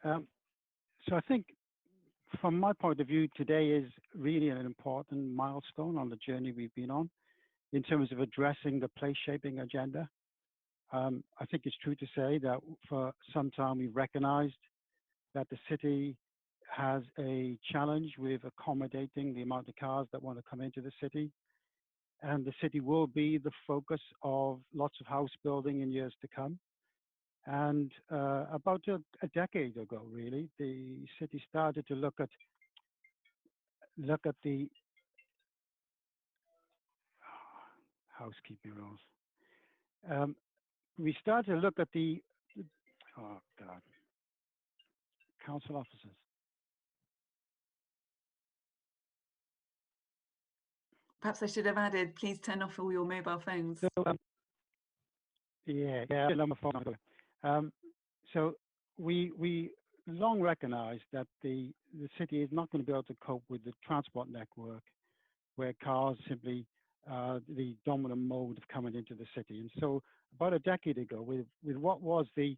So I think from my point of view, today is really an important milestone on the journey we've been on in terms of addressing the place shaping agenda. I think it's true to say that for some time we've recognized that the city has a challenge with accommodating the amount of cars that want to come into the city. And the city will be the focus of lots of house building in years to come. And about a decade ago, really, the city started to look at the housekeeping rules. We started to look at the council officers. Perhaps I should have added, please turn off all your mobile phones. So, yeah, so we long recognized that the city is not going to be able to cope with the transport network where cars simply the dominant mode of coming into the city. And so about a decade ago, with what was the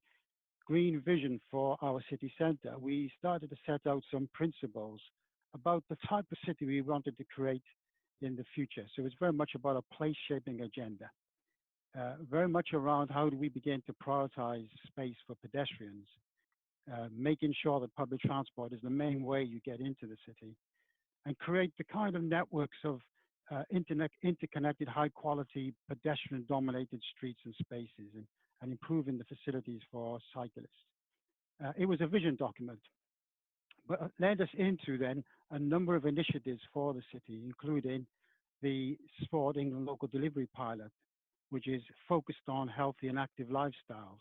green vision for our city center, we started to set out some principles about the type of city we wanted to create in the future. So it's very much about a place shaping agenda, very much around how do we begin to prioritize space for pedestrians, making sure that public transport is the main way you get into the city, and create the kind of networks of interconnected, high quality, pedestrian dominated streets and spaces, and improving the facilities for cyclists. It was a vision document, but led us into then a number of initiatives for the city, including the Sport England Local Delivery Pilot, which is focused on healthy and active lifestyles.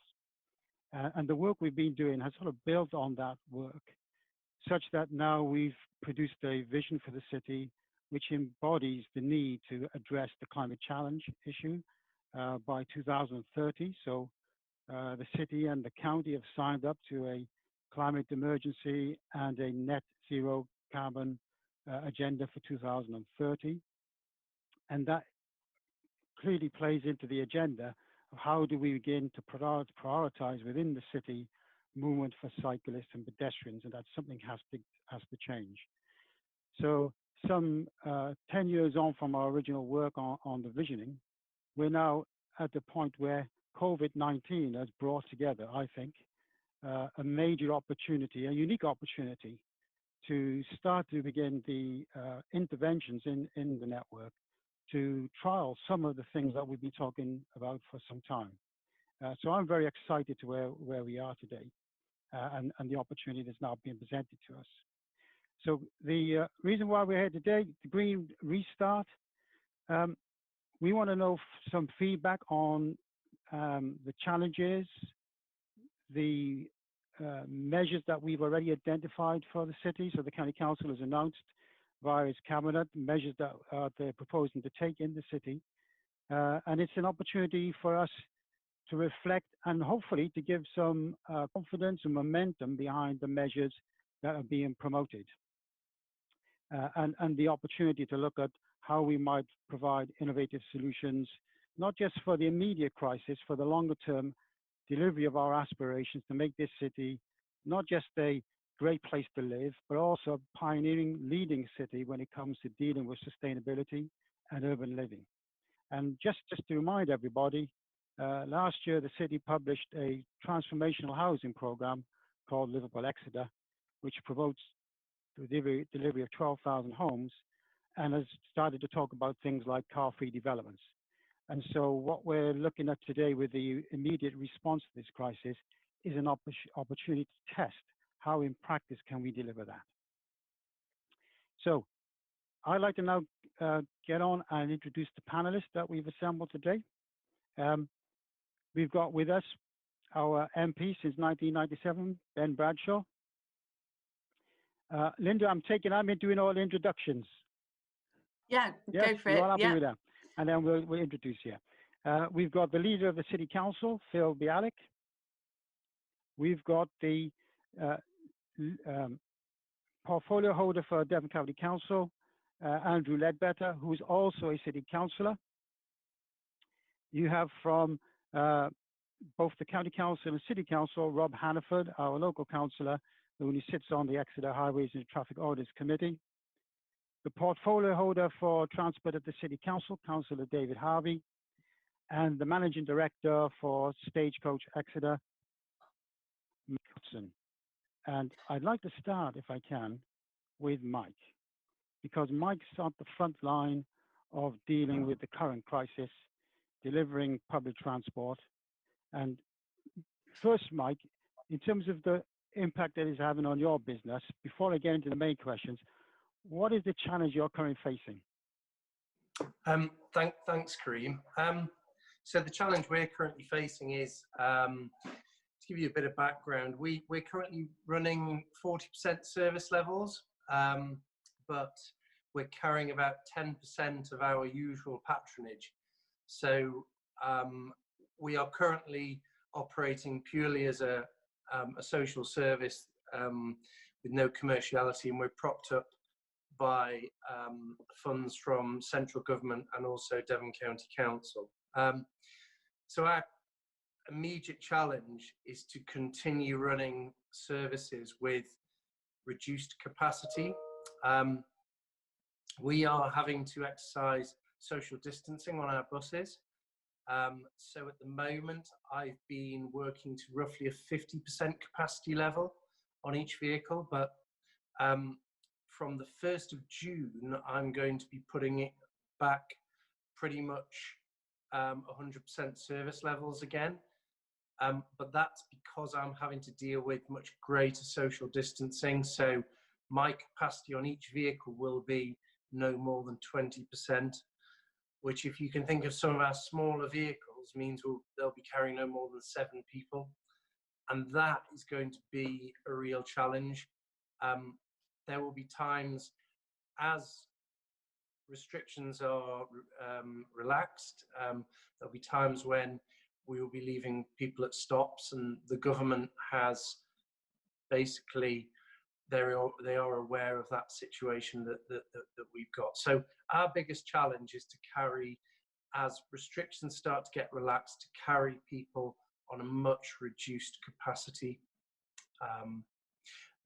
And the work we've been doing has sort of built on that work, such that now we've produced a vision for the city which embodies the need to address the climate challenge issue by 2030. So the city and the county have signed up to a climate emergency and a net zero carbon agenda for 2030. And that clearly plays into the agenda of how do we begin to prioritize within the city movement for cyclists and pedestrians, and that something has to change. So some 10 years on from our original work on the visioning, we're now at the point where COVID-19 has brought together, I think, a major opportunity, a unique opportunity to start to begin the interventions in the network to trial some of the things that we've been talking about for some time. So I'm very excited to where we are today and the opportunity that's now being presented to us. So the reason why we're here today, the Green Restart, we want to know some feedback on the challenges, the measures that we've already identified for the city. So the County Council has announced via its cabinet measures that they're proposing to take in the city. And it's an opportunity for us to reflect and hopefully to give some confidence and momentum behind the measures that are being promoted. And the opportunity to look at how we might provide innovative solutions, not just for the immediate crisis, for the longer term delivery of our aspirations to make this city not just a great place to live, but also a pioneering, leading city when it comes to dealing with sustainability and urban living. And just to remind everybody, last year the city published a transformational housing program called Liverpool Exeter, which promotes the delivery of 12,000 homes and has started to talk about things like car-free developments. And so what we're looking at today with the immediate response to this crisis is an opportunity to test how in practice can we deliver that. So I'd like to now get on and introduce the panelists that we've assembled today. We've got with us our MP since 1997, Ben Bradshaw. Linda, I've been doing all the introductions. Yeah, yes, go for it. All happy with that. And then we'll introduce you. We've got the leader of the City Council, Phil Bialik. We've got the portfolio holder for Devon County Council, Andrew Ledbetter, who is also a city councillor. You have from both the County Council and City Council, Rob Hannaford, our local councillor, who sits on the Exeter Highways and Traffic Orders Committee. The portfolio holder for transport at the City Council, Councillor David Harvey, and the Managing Director for Stagecoach Exeter, Hassan. And I'd like to start, if I can, with Mike, because Mike's on the front line of dealing with the current crisis, delivering public transport. And first, Mike, in terms of the impact that it's having on your business, before I get into the main questions, what is the challenge you're currently facing? Thanks, Karime. So the challenge we're currently facing is, to give you a bit of background, we're currently running 40% service levels, but we're carrying about 10% of our usual patronage. So we are currently operating purely as a social service with no commerciality, and we're propped up by funds from central government and also Devon County Council. So our immediate challenge is to continue running services with reduced capacity. We are having to exercise social distancing on our buses. So at the moment, I've been working to roughly a 50% capacity level on each vehicle, but from the 1st of June, I'm going to be putting it back pretty much 100% service levels again. But that's because I'm having to deal with much greater social distancing. So my capacity on each vehicle will be no more than 20%, which, if you can think of some of our smaller vehicles, means they'll be carrying no more than 7 people. And that is going to be a real challenge. There will be times, as restrictions are relaxed, there'll be times when we will be leaving people at stops, and the government has basically, they are aware of that situation that we've got. So our biggest challenge is to carry, as restrictions start to get relaxed, to carry people on a much reduced capacity.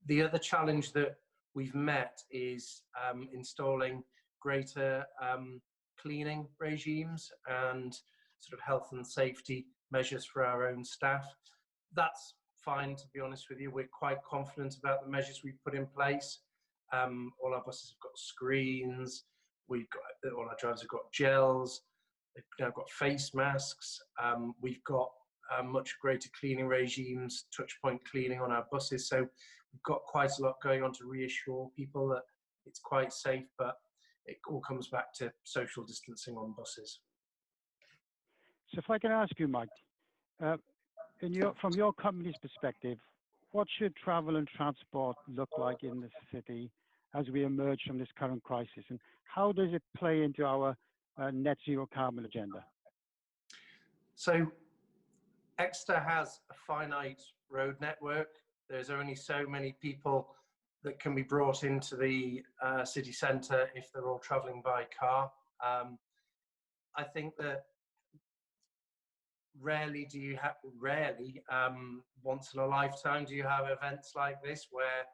The other challenge that we've met is installing greater cleaning regimes and sort of health and safety measures for our own staff. That's fine, to be honest with you. We're quite confident about the measures we've put in place. All our buses have got screens. All our drivers have got gels. They've now got face masks. We've got much greater cleaning regimes, touch point cleaning on our buses. So we've got quite a lot going on to reassure people that it's quite safe, but it all comes back to social distancing on buses. So if I can ask you, Mike, from your company's perspective, what should travel and transport look like in the city as we emerge from this current crisis? And how does it play into our net zero carbon agenda? So Exeter has a finite road network. There's only so many people that can be brought into the city centre if they're all travelling by car. I think that rarely, once in a lifetime, do you have events like this where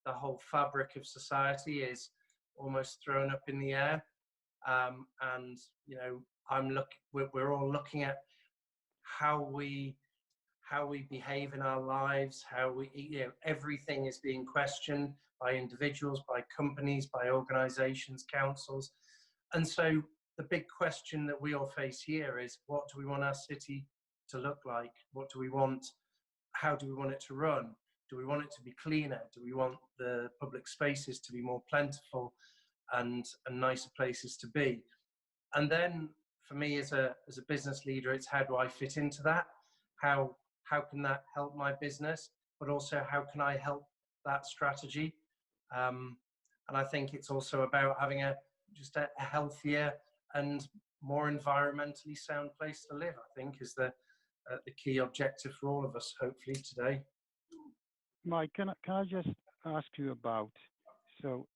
the whole fabric of society is almost thrown up in the air. And you know, we're all looking at how we behave in our lives, everything is being questioned by individuals, by companies, by organisations, councils. And so the big question that we all face here is, what do we want our city to look like? What do we want? How do we want it to run? Do we want it to be cleaner? Do we want the public spaces to be more plentiful and nicer places to be? And then for me as a business leader, it's how do I fit into that? How can that help my business? But also, how can I help that strategy? And I think it's also about having a healthier and more environmentally sound place to live, I think, is the key objective for all of us, hopefully, today. Mike, can I just ask you about, so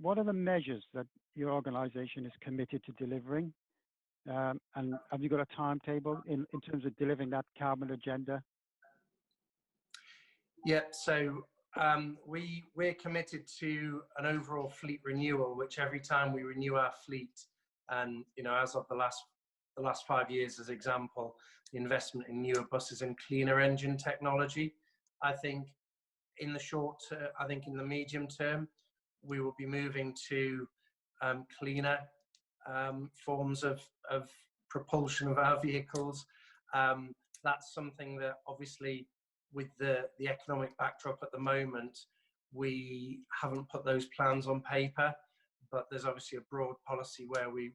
what are the measures that your organisation is committed to delivering And have you got a timetable in terms of delivering that carbon agenda? Yeah, so we're committed to an overall fleet renewal, which every time we renew our fleet, and as of the last 5 years, as example, the investment in newer buses and cleaner engine technology. I think in the short term, I think in the medium term, we will be moving to cleaner forms of propulsion of our vehicles. That's something that obviously, with the economic backdrop at the moment, we haven't put those plans on paper, but there's obviously a broad policy where we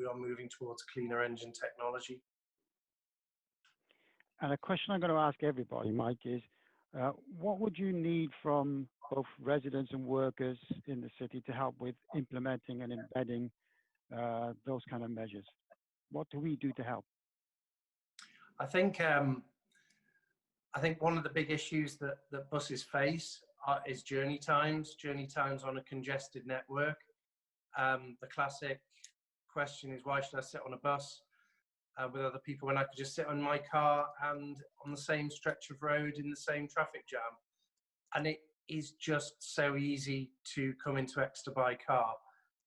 are moving towards cleaner engine technology. And a question I'm going to ask everybody, Mike, is what would you need from both residents and workers in the city to help with implementing and embedding those kind of measures? What do we do to help? I think one of the big issues that buses face is journey times on a congested network. The classic question is, why should I sit on a bus with other people when I could just sit on my car and on the same stretch of road in the same traffic jam? And it is just so easy to come into Exeter by car.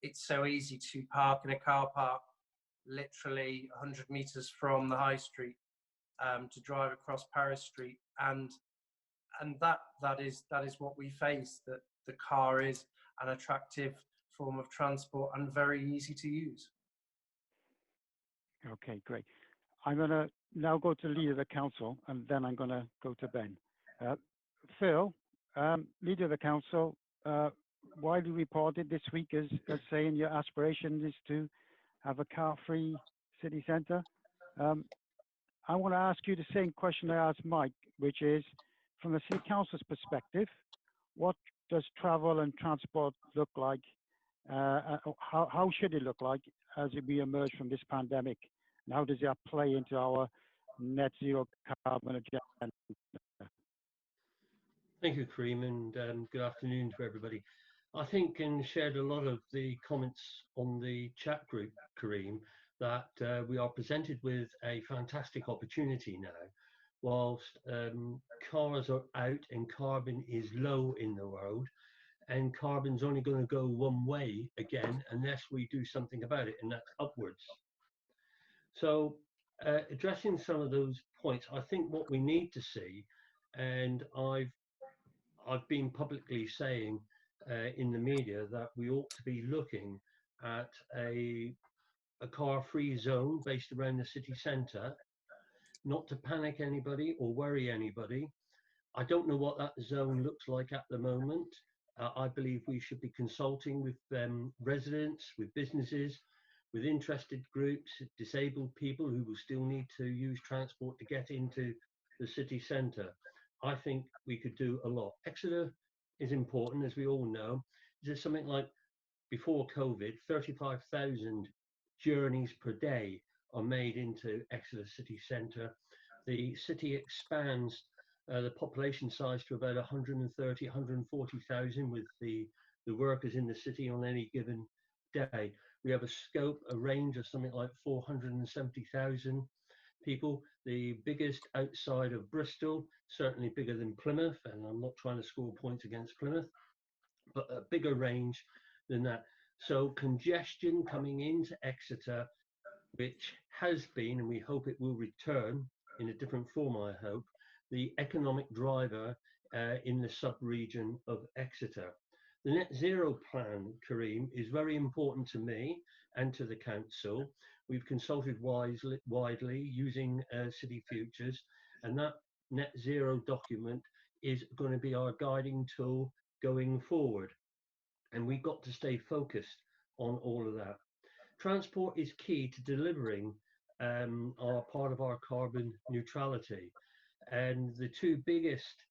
It's so easy to park in a car park literally 100 meters from the high street, to drive across Paris Street, and that is what we face, that the car is an attractive form of transport and very easy to use. Okay, great. I'm going to now go to Leader of the Council, and then I'm going to go to Ben. Phil, Leader of the Council, widely reported this week as saying your aspiration is to have a car-free city centre. I want to ask you the same question I asked Mike, which is, from the City Council's perspective, what does travel and transport look like? How should it look like as we emerge from this pandemic? And how does that play into our net zero carbon agenda? Thank you, Karime, and good afternoon to everybody. I think, and shared a lot of the comments on the chat group, Karime, that we are presented with a fantastic opportunity now. Whilst cars are out and carbon is low in the world, and carbon's only going to go one way again unless we do something about it, and that's upwards. So addressing some of those points, I think what we need to see, and I've been publicly saying in the media that we ought to be looking at a car-free zone based around the city centre, not to panic anybody or worry anybody. I don't know what that zone looks like at the moment. I believe we should be consulting with residents, with businesses, with interested groups, disabled people who will still need to use transport to get into the city centre. I think we could do a lot. Exeter is important, as we all know. There's something like, before COVID, 35,000 journeys per day are made into Exeter city centre. The city expands the population size to about 130, 140,000 with the workers in the city on any given day. We have a scope, a range of something like 470,000 people, the biggest outside of Bristol, certainly bigger than Plymouth, and I'm not trying to score points against Plymouth, but a bigger range than that. So congestion coming into Exeter, which has been, and we hope it will return in a different form, I hope, the economic driver in the sub-region of Exeter. The net zero plan, Karime, is very important to me and to the council. We've consulted widely using City Futures, and that net zero document is going to be our guiding tool going forward. And we've got to stay focused on all of that. Transport is key to delivering our part of our carbon neutrality. And the two biggest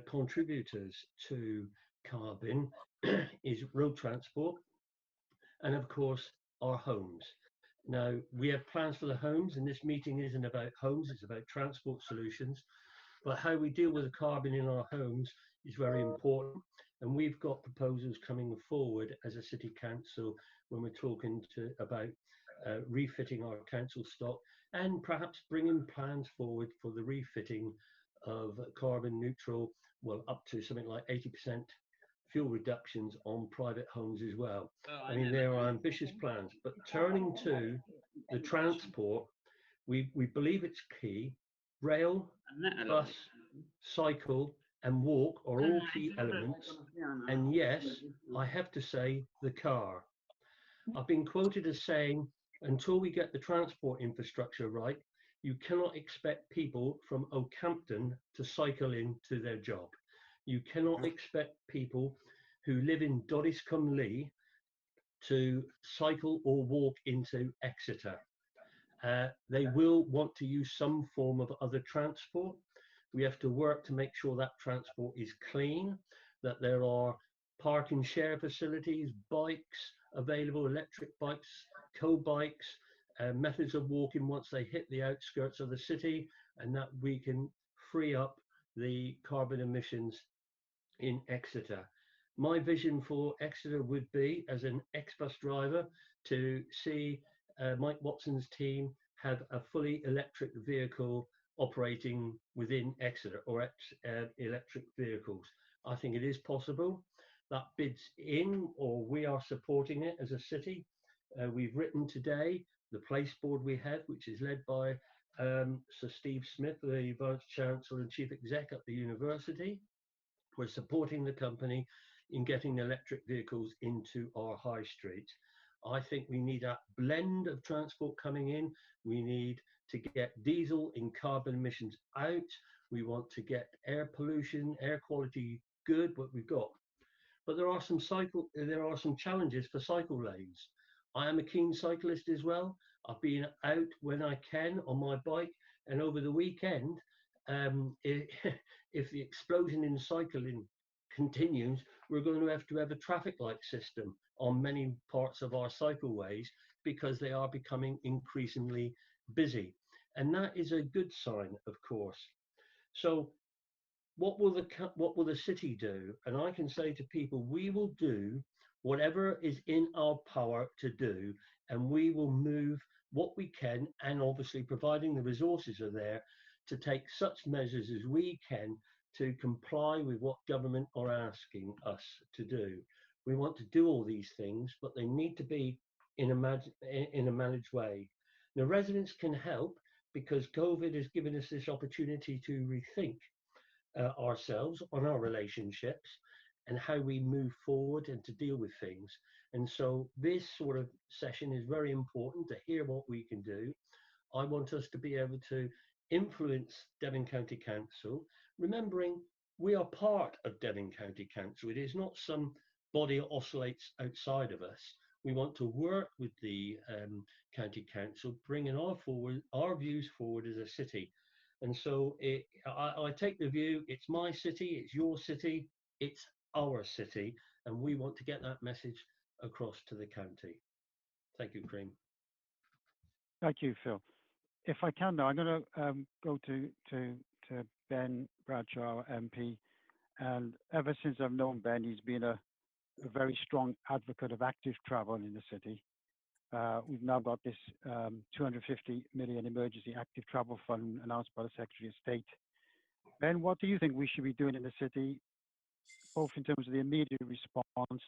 contributors to carbon is road transport and, of course, our homes. Now, we have plans for the homes, and this meeting isn't about homes, it's about transport solutions. But how we deal with the carbon in our homes is very important. And we've got proposals coming forward as a city council when we're talking about refitting our council stock, and perhaps bringing plans forward for the refitting of carbon neutral, well, up to something like 80% fuel reductions on private homes as well. I mean, there are ambitious plans, but turning to the transport, we believe it's key. Rail, bus, cycle and walk are all key elements. And yes, I have to say the car. I've been quoted as saying, until we get the transport infrastructure right, you cannot expect people from Oakhampton to cycle into their job. You cannot expect people who live in Doddiscombe to cycle or walk into Exeter. They will want to use some form of other transport. We have to work to make sure that transport is clean, that there are park and share facilities, bikes available, electric bikes, co-bikes, methods of walking once they hit the outskirts of the city, and that we can free up the carbon emissions in Exeter. My vision for Exeter would be, as an ex-bus driver, to see Mike Watson's team have a fully electric vehicle operating within Exeter, or electric vehicles. I think it is possible. That bids in, or we are supporting it as a city. We've written today the place board we have, which is led by Sir Steve Smith, the Vice Chancellor and Chief Exec at the university. We're supporting the company in getting electric vehicles into our high street. I think we need a blend of transport coming in. We need to get diesel in carbon emissions out. We want to get air pollution, air quality good, what we've got. But there are some challenges for cycle lanes. I am a keen cyclist as well. I've been out when I can on my bike, and over the weekend, if the explosion in cycling continues, we're going to have a traffic light system on many parts of our cycleways because they are becoming increasingly busy. And that is a good sign, of course. So what will the city do? And I can say to people, we will do whatever is in our power to do, and we will move what we can, and obviously providing the resources are there, to take such measures as we can to comply with what government are asking us to do. We want to do all these things, but they need to be in a managed way. Now, residents can help because COVID has given us this opportunity to rethink ourselves on our relationships and how we move forward and to deal with things. And so this sort of session is very important to hear what we can do. I want us to be able to influence Devon County Council, remembering we are part of Devon County Council. It is not some body that oscillates outside of us. We want to work with the County Council, bringing our views forward as a city. And so I take the view, it's my city, it's your city, it's our city, and we want to get that message across to the county. Thank you, Karime. Thank you, Phil. If I can now, I'm going to go to Ben Bradshaw, MP. And ever since I've known Ben, he's been a very strong advocate of active travel in the city. We've now got this 250 million emergency active travel fund announced by the Secretary of State. Ben, what do you think we should be doing in the city, both in terms of the immediate response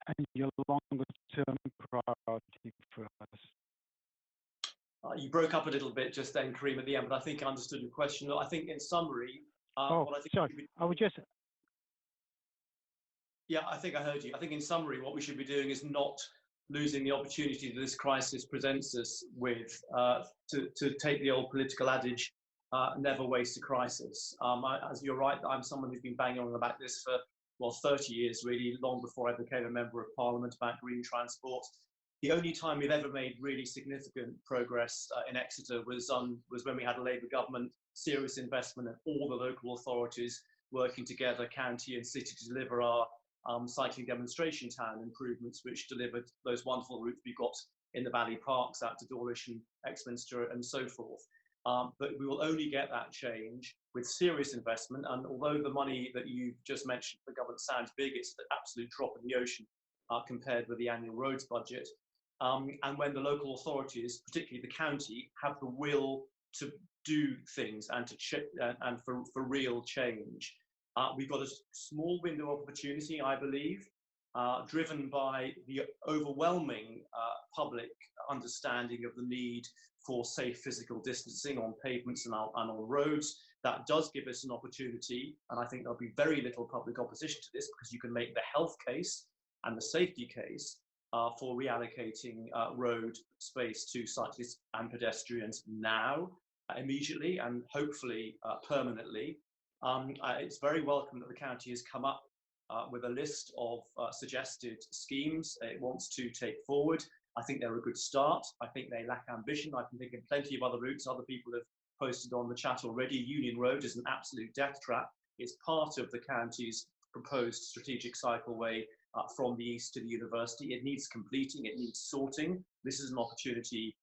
and your longer term priority for us? You broke up a little bit just then, Karime, at the end, but I think I understood your question. I think in summary, Yeah, I think I heard you. I think in summary, what we should be doing is not losing the opportunity that this crisis presents us with to take the old political adage, never waste a crisis. As you're right, I'm someone who's been banging on about this for, well, 30 years, really, long before I became a member of Parliament, about green transport. The only time we've ever made really significant progress in Exeter was when we had a Labour government, serious investment, and all the local authorities working together, county and city, to deliver our cycling demonstration town improvements, which delivered those wonderful routes we got in the Valley Parks out to Dawlish and Exminster and so forth. But we will only get that change with serious investment. And although the money that you've just mentioned for the government sounds big, it's an absolute drop in the ocean compared with the annual roads budget. and when the local authorities, particularly the county, have the will to do things and and for real change. We've got a small window of opportunity, I believe, driven by the overwhelming public understanding of the need for safe physical distancing on pavements and on roads. That does give us an opportunity, and I think there'll be very little public opposition to this, because you can make the health case and the safety case for reallocating road space to cyclists and pedestrians now, immediately, and hopefully permanently. It's very welcome that the county has come up with a list of suggested schemes it wants to take forward. I think they're a good start. I think they lack ambition. I can think of plenty of other routes. Other people have posted on the chat already. Union Road is an absolute death trap. It's part of the county's proposed strategic cycleway from the east to the university. It needs completing, it needs sorting. This is an opportunity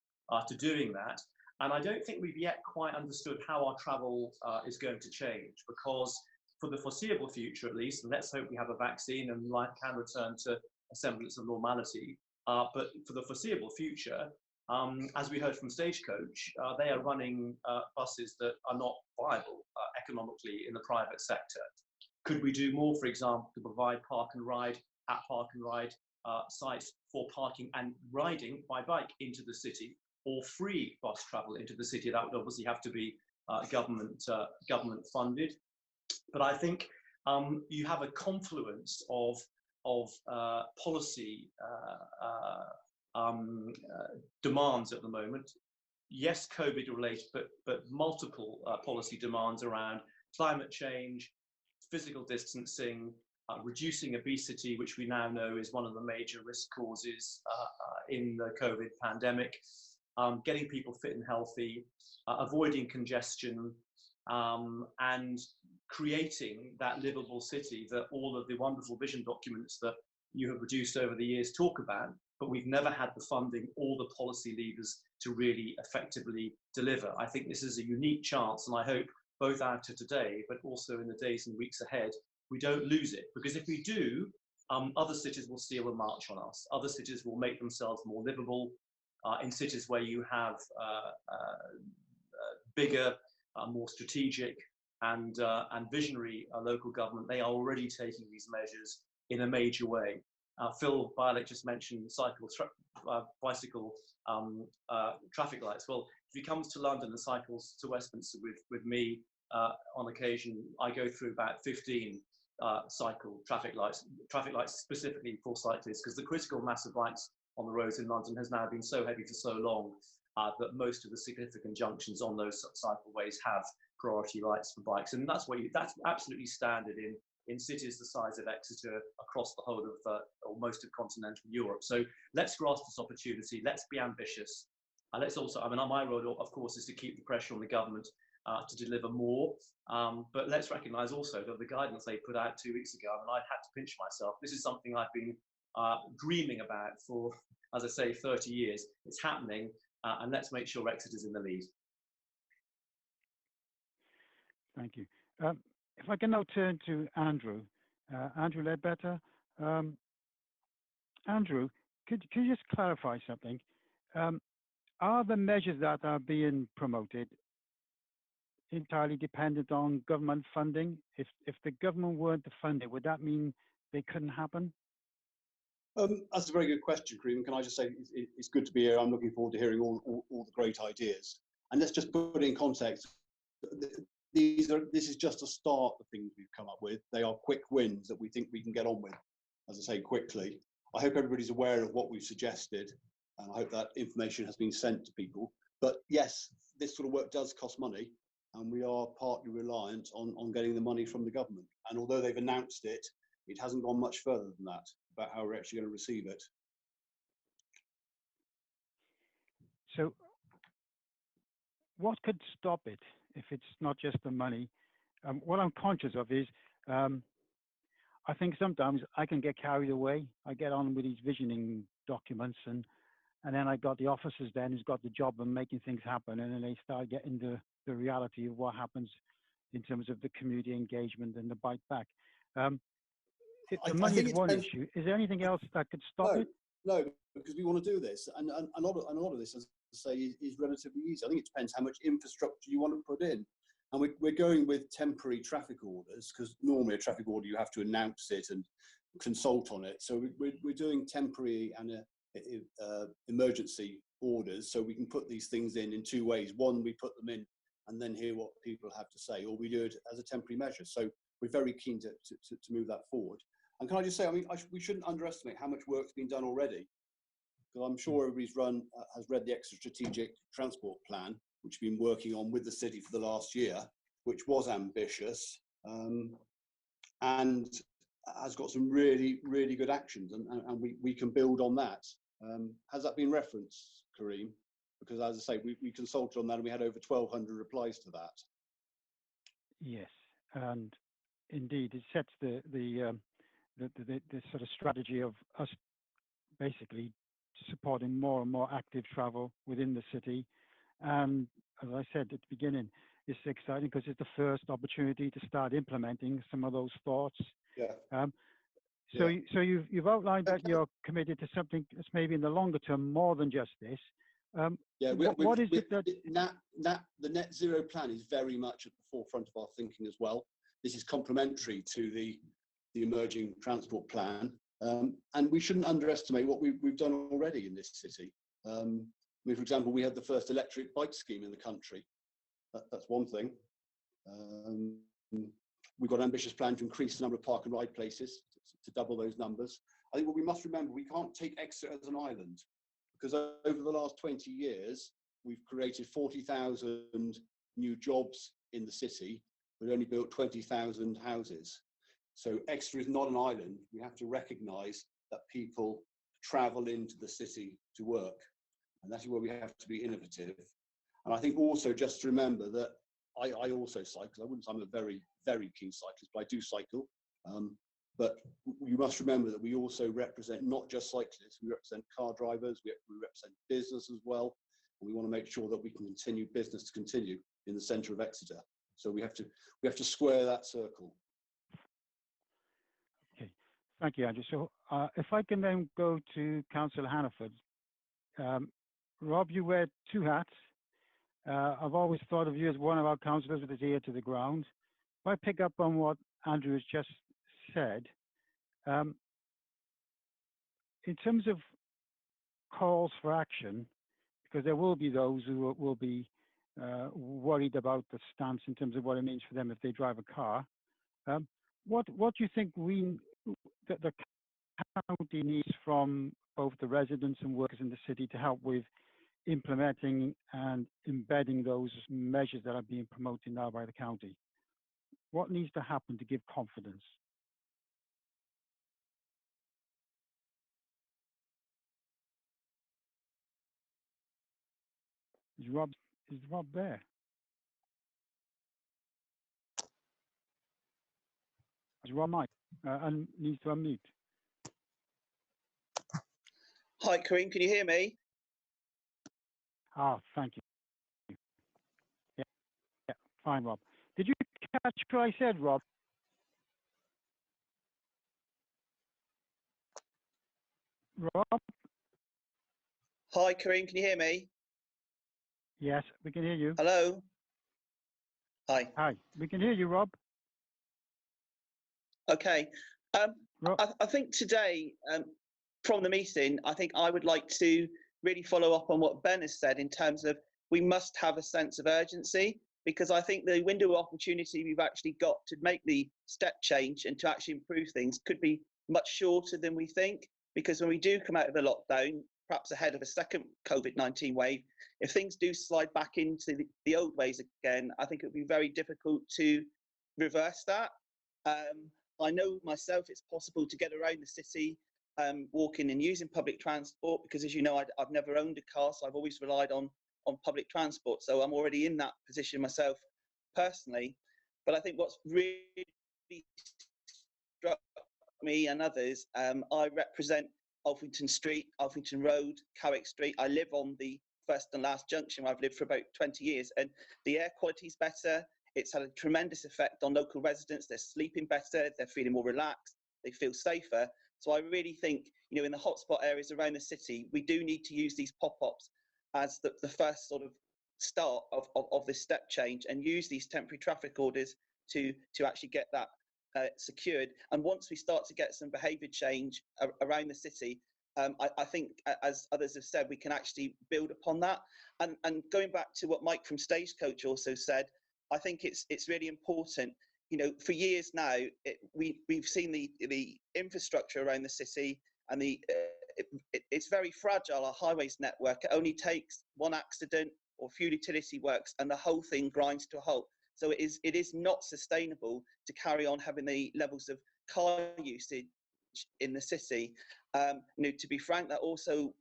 to doing that. And I don't think we've yet quite understood how our travel is going to change, because for the foreseeable future, at least, and let's hope we have a vaccine and life can return to a semblance of normality. But for the foreseeable future, as we heard from Stagecoach, they are running buses that are not viable economically in the private sector. Could we do more, for example, to provide park and ride sites for parking and riding by bike into the city, or free bus travel into the city? That would obviously have to be government funded. But I think you have a confluence of policy demands at the moment. Yes, COVID related, but multiple policy demands around climate change, physical distancing, reducing obesity, which we now know is one of the major risk causes in the COVID pandemic, getting people fit and healthy, avoiding congestion, and creating that livable city that all of the wonderful vision documents that you have produced over the years talk about, but we've never had the funding or the policy levers to really effectively deliver. I think this is a unique chance, and I hope both out of today, but also in the days and weeks ahead, we don't lose it. Because if we do, other cities will steal a march on us. Other cities will make themselves more livable. In cities where you have bigger, more strategic and visionary local government, they are already taking these measures in a major way. Phil Bialik just mentioned bicycle traffic lights. Well, if he comes to London and cycles to Westminster with me on occasion, I go through about 15 cycle traffic lights specifically for cyclists, because the critical mass of bikes on the roads in London has now been so heavy for so long that most of the significant junctions on those cycleways have priority lights for bikes, and that's absolutely standard in cities the size of Exeter across the whole of or most of continental Europe. So let's grasp this opportunity. Let's be ambitious. Let's also, I mean, my role, of course, is to keep the pressure on the government to deliver more. But let's recognise also that the guidance they put out 2 weeks ago, I mean, I've had to pinch myself. This is something I've been dreaming about for, as I say, 30 years. It's happening, and let's make sure Exeter's in the lead. Thank you. If I can now turn to Andrew. Andrew Ledbetter. Andrew, could you just clarify something? Are the measures that are being promoted entirely dependent on government funding? If the government weren't to fund it, would that mean they couldn't happen? That's a very good question, Karime. Can I just say it's good to be here. I'm looking forward to hearing all the great ideas. And let's just put it in context. This is just a start of things we've come up with. They are quick wins that we think we can get on with, as I say, quickly. I hope everybody's aware of what we've suggested, and I hope that information has been sent to people. But yes, this sort of work does cost money, and we are partly reliant on getting the money from the government. And although they've announced it, it hasn't gone much further than that about how we're actually going to receive it. So what could stop it if it's not just the money? What I'm conscious of is I think sometimes I can get carried away. I get on with these visioning documents, and then I got the officers then who's got the job of making things happen, and then they start getting the reality of what happens in terms of the community engagement and the bite back. The money is one issue. Is there anything else that could stop it? No, because we want to do this, and a lot of this, as I say, is relatively easy. I think it depends how much infrastructure you want to put in, and we're going with temporary traffic orders, because normally a traffic order you have to announce it and consult on it. So we're doing temporary and emergency orders, so we can put these things in two ways. One, we put them in and then hear what people have to say, or we do it as a temporary measure. So we're very keen to move that forward. And can I just say, I mean, we shouldn't underestimate how much work's been done already, because I'm sure everybody's has read the Exeter Strategic Transport Plan, which we've been working on with the city for the last year, which was ambitious and has got some really, really good actions, and we can build on that. Has that been referenced, Karime? Because as I say, we consulted on that and we had over 1,200 replies to that. Yes, and indeed, it sets the sort of strategy of us basically supporting more and more active travel within the city. And as I said at the beginning, it's exciting because it's the first opportunity to start implementing some of those thoughts. Yeah. So you've outlined that you're committed to something that's maybe in the longer term more than just this. What is it that the net zero plan is very much at the forefront of our thinking as well. This is complementary to the emerging transport plan, and we shouldn't underestimate what we've done already in this city. I mean, for example, we had the first electric bike scheme in the country. That's one thing. We've got an ambitious plan to increase the number of park and ride places to double those numbers. I think what we must remember, we can't take Exeter as an island, because over the last 20 years, we've created 40,000 new jobs in the city, but only built 20,000 houses. So Exeter is not an island. We have to recognise that people travel into the city to work, and that is where we have to be innovative. And I think also just to remember that I also cycle. I wouldn't say I'm a very, very keen cyclist, but I do cycle. But you must remember that we also represent not just cyclists, we represent car drivers, we represent business as well. And we want to make sure that we can continue business to continue in the centre of Exeter. So we have to square that circle. Okay, thank you, Andrew. So if I can then go to Councillor Hannaford. Rob, you wear two hats. I've always thought of you as one of our councillors with his ear to the ground. If I pick up on what Andrew has just said, in terms of calls for action, because there will be those who will be worried about the stance in terms of what it means for them if they drive a car, what do you think that the county needs from both the residents and workers in the city to help with implementing and embedding those measures that are being promoted now by the county? What needs to happen to give confidence? Is Rob there? Is Rob Mike and needs to unmute? Hi, Karime, can you hear me? Ah, thank you. Yeah, fine, Rob. Did you catch what I said, Rob? Rob? Hi, Karime, can you hear me? Yes, we can hear you. Hello? Hi. Hi, we can hear you, Rob. Okay. I think today, from the meeting, I think I would like to really follow up on what Ben has said in terms of we must have a sense of urgency, because I think the window of opportunity we've actually got to make the step change and to actually improve things could be much shorter than we think, because when we do come out of the lockdown, perhaps ahead of a second COVID-19 wave, if things do slide back into the old ways again, I think it would be very difficult to reverse that. I know myself it's possible to get around the city walking and using public transport, because as you know, I've never owned a car, so I've always relied on public transport. So I'm already in that position myself personally. But I think what's really struck me and others, I represent Alphington Street, Alphington Road, Carrick Street. I live on the first and last junction where I've lived for about 20 years, and the air quality is better. It's had a tremendous effect on local residents. They're sleeping better, they're feeling more relaxed, they feel safer. So I really think, you know, in the hotspot areas around the city, we do need to use these pop-ups as the first sort of start of this step change, and use these temporary traffic orders to actually get that secured. And once we start to get some behaviour change around the city, I think, as others have said, we can actually build upon that. And going back to what Mike from Stagecoach also said, I think it's really important. You know, for years now, we've seen the infrastructure around the city, and it's very fragile, our highways network. It only takes one accident or few utility works and the whole thing grinds to a halt. So it is not sustainable to carry on having the levels of car usage in the city. You know, to be frank, that also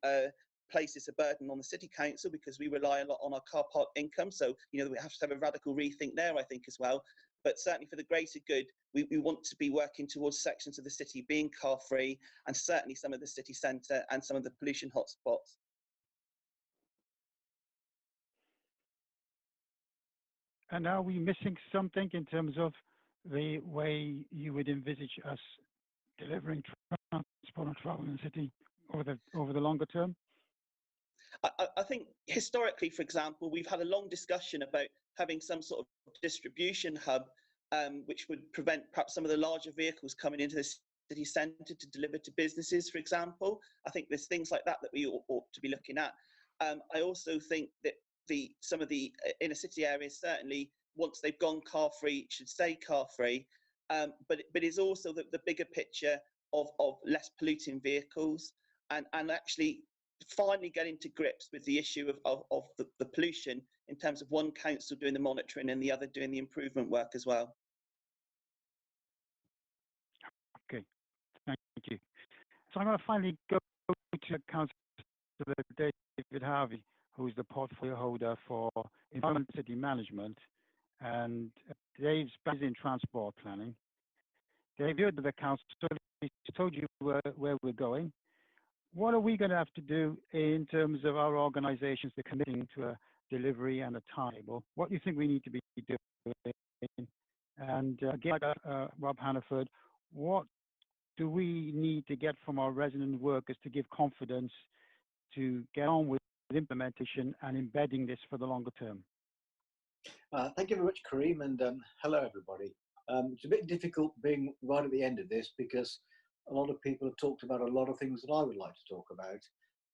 places a burden on the city council, because we rely a lot on our car park income. So, you know, we have to have a radical rethink there, I think, as well. But certainly for the greater good, we want to be working towards sections of the city being car free, and certainly some of the city centre and some of the pollution hotspots. And are we missing something in terms of the way you would envisage us delivering transport and travel in the city over the longer term? I think historically, for example, we've had a long discussion about having some sort of distribution hub, which would prevent perhaps some of the larger vehicles coming into the city centre to deliver to businesses, for example. I think there's things like that we ought to be looking at. I also think that some of the inner city areas, certainly once they've gone car free, should stay car free. But it's also the bigger picture of less polluting vehicles, and actually finally getting to grips with the issue of the pollution, in terms of one council doing the monitoring and the other doing the improvement work as well. Okay, thank you. So I'm going to finally go to Councillor David Harvey, who is the portfolio holder for Environment and City Management, and Dave's based in transport planning. Dave, you're the council, he's told you where we're going. What are we going to have to do in terms of our organisations to committing to a delivery and a timetable? What do you think we need to be doing? And again, like Rob Hannaford, what do we need to get from our resident workers to give confidence to get on with implementation and embedding this for the longer term? Thank you very much, Karime, and hello everybody. It's a bit difficult being right at the end of this, because a lot of people have talked about a lot of things that I would like to talk about,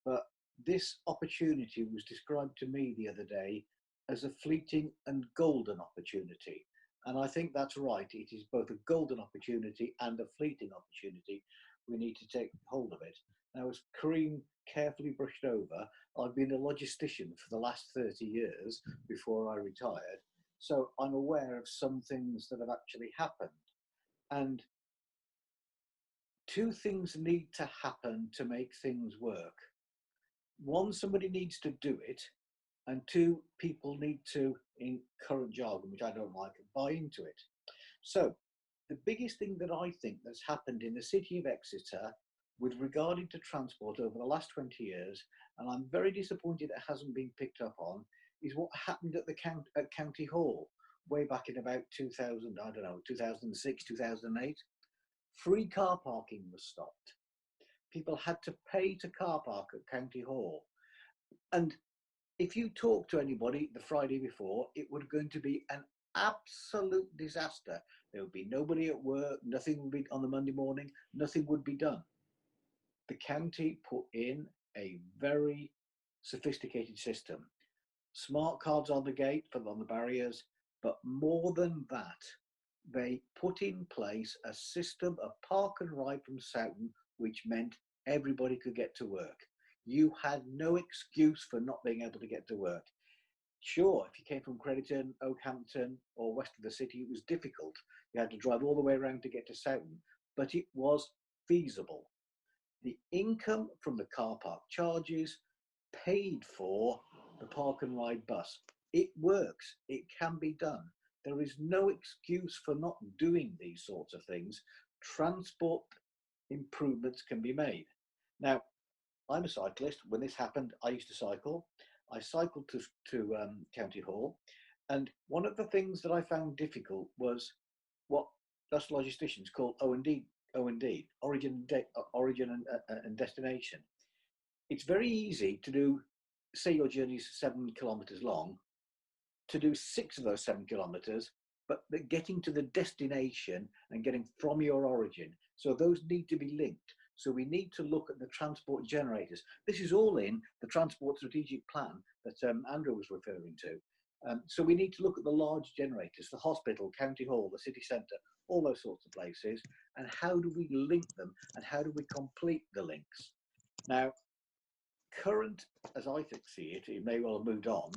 but this opportunity was described to me the other day as a fleeting and golden opportunity. And I think that's right. It is both a golden opportunity and a fleeting opportunity. We need to take hold of it. Now, as Karime carefully brushed over, I've been a logistician for the last 30 years before I retired. So I'm aware of some things that have actually happened. And two things need to happen to make things work. One, somebody needs to do it. And two, people need to, in current jargon, which I don't like, buy into it. So the biggest thing that I think that's happened in the City of Exeter with regarding to transport over the last 20 years, and I'm very disappointed it hasn't been picked up on, is what happened at County Hall way back in about 2000, I don't know, 2006, 2008. Free car parking was stopped. People had to pay to car park at County Hall. And if you talk to anybody the Friday before, it was going to be an absolute disaster. There would be nobody at work, nothing would be on the Monday morning, nothing would be done. The county put in a very sophisticated system. Smart cards on the gate, on the barriers, but more than that, they put in place a system of park and ride from Southern, which meant everybody could get to work. You had no excuse for not being able to get to work. Sure, if you came from Crediton, Oakhampton, or west of the city, it was difficult. You had to drive all the way around to get to Southern, but it was feasible. The income from the car park charges paid for the park and ride bus. It works, it can be done. There is no excuse for not doing these sorts of things. Transport improvements can be made. Now, I'm a cyclist. When this happened, I used to cycle. I cycled to County Hall. And one of the things that I found difficult was what us logisticians call O&D Oh, indeed. Origin and destination. It's very easy to do, say your journey is 7 kilometers long, to do 6 of those 7 kilometers, but getting to the destination and getting from your origin. So those need to be linked. So we need to look at the transport generators. This is all in the transport strategic plan that Andrew was referring to. So we need to look at the large generators, the hospital, county hall, the city centre, all those sorts of places, and how do we link them and how do we complete the links? Now, current, as I see it, it may well have moved on,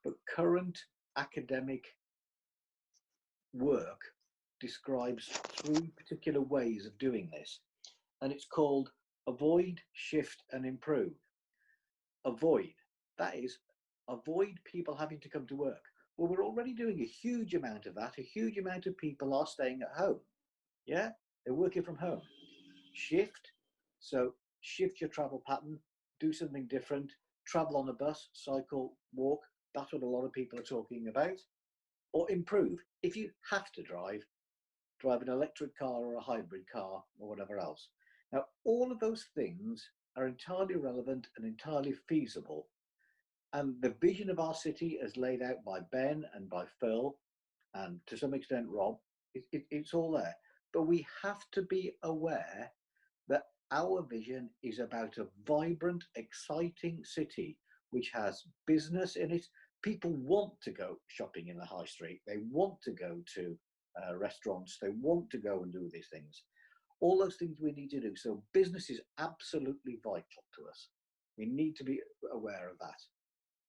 but current academic work describes 3 particular ways of doing this, and it's called avoid, shift, and improve. Avoid, that is, avoid people having to come to work. Well, we're already doing a huge amount of that. A huge amount of people are staying at home. Yeah, they're working from home. Shift, so shift your travel pattern, do something different, travel on a bus, cycle, walk. That's what a lot of people are talking about. Or improve. If you have to drive an electric car or a hybrid car or whatever else. Now, all of those things are entirely relevant and entirely feasible. And the vision of our city as laid out by Ben and by Phil, and to some extent Rob, it's all there. But we have to be aware that our vision is about a vibrant, exciting city which has business in it. People want to go shopping in the high street. They want to go to restaurants. They want to go and do these things. All those things we need to do. So business is absolutely vital to us. We need to be aware of that.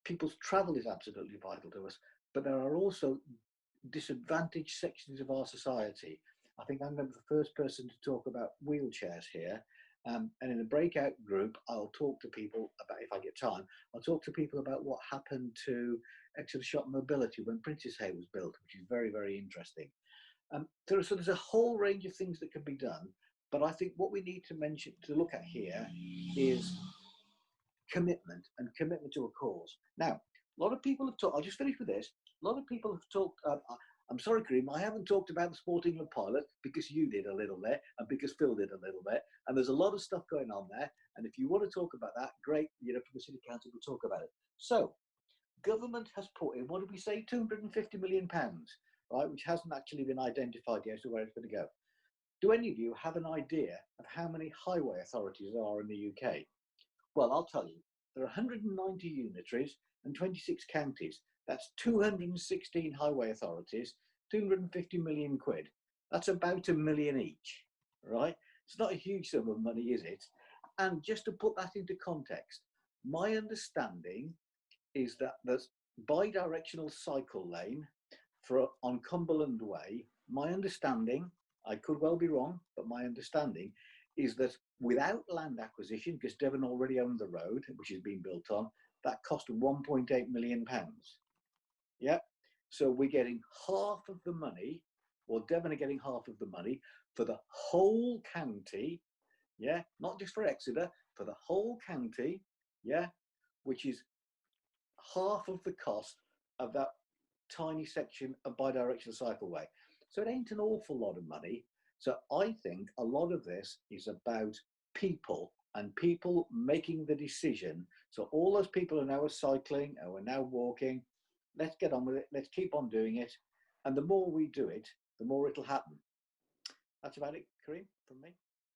People's travel is absolutely vital to us, but there are also disadvantaged sections of our society. I think I'm going to be the first person to talk about wheelchairs here. And in the breakout group, I'll talk to people about, if I get time, I'll talk to people about what happened to Exeter Shop Mobility when Princess Hay was built, which is very, very interesting. So there's a whole range of things that can be done, but I think what we need to look at here is commitment and commitment to a cause. Now, a lot of people have talked, I'll just finish with this. A lot of people have talked, I'm sorry, Karime, I haven't talked about the Sport England pilot because you did a little bit and because Phil did a little bit. And there's a lot of stuff going on there. And if you want to talk about that, great, you know, from the City Council, we'll talk about it. So, government has put in, what did we say, £250 million, right, which hasn't actually been identified yet as to where it's going to go. Do any of you have an idea of how many highway authorities there are in the UK? Well, I'll tell you, there are 190 unitaries and 26 counties. That's 216 highway authorities, 250 million quid. That's about £1 million each, right? It's not a huge sum of money, is it? And just to put that into context, my understanding is that there's bi-directional cycle lane on Cumberland Way. My understanding, I could well be wrong, but my understanding is that without land acquisition, because Devon already owned the road, which is being built on, that cost £1.8 million. Yeah, so we're getting half of the money, or Devon are getting half of the money for the whole county. Yeah, not just for Exeter, for the whole county. Yeah, which is half of the cost of that tiny section of bi-directional cycleway. So it ain't an awful lot of money. So I think a lot of this is about people and people making the decision. So all those people who now are cycling, who are now walking, let's get on with it. Let's keep on doing it. And the more we do it, the more it'll happen. That's about it, Karime, from me.